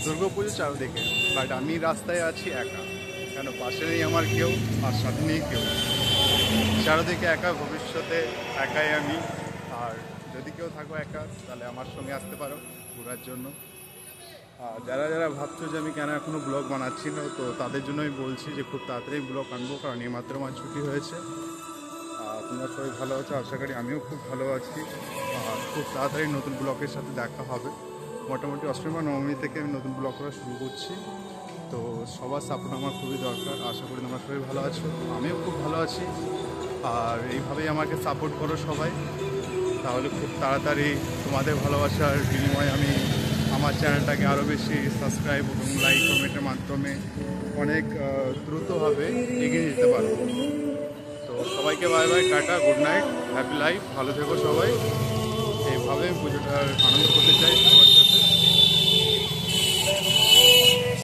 দুর্গাপুজো চারদিকে, বাট আমি রাস্তায় আছি একা। কেন, পাশে নেই আমার কেউ, আর সাথে নেই কেউ। চারদিকে একা, ভবিষ্যতে একাই আমি। আর যদি কেউ থাকো একা, তাহলে আমার সঙ্গে আসতে পারো ঘোরার জন্য। আর যারা যারা ভাবছো যে আমি কেন এখনও ব্লগ বানাচ্ছি না, তো তাদের জন্য আমি বলছি যে খুব তাড়াতাড়ি ব্লগ আনবো, কারণ এইমাত্র আমার ছুটি হয়েছে। তোমরা সবাই ভালো আছো আশা করি, আমিও খুব ভালো আছি। আর খুব তাড়াতাড়ি নতুন ব্লগের সাথে দেখা হবে। মোটামুটি অষ্টমী বা নবমী থেকে আমি নতুন ব্লগ করা শুরু করছি। তো সবার সাপোর্ট আমার খুবই দরকার। আশা করি তোমরা সবাই ভালো আছো, আমিও খুব ভালো আছি। আর এইভাবেই আমাকে সাপোর্ট করো সবাই, তাহলে খুব তাড়াতাড়ি তোমাদের ভালোবাসার বিনিময়ে আমি আমার চ্যানেলটাকে আরও বেশি সাবস্ক্রাইব এবং লাইক কমেন্টের মাধ্যমে অনেক দ্রুতভাবে এগিয়ে যেতে পারবো। তো সবাইকে bye bye, tata, good night, happy life, ভালো থেকো সবাই। এইভাবে পুজোটার আনন্দ করতে চাই সবার সাথে।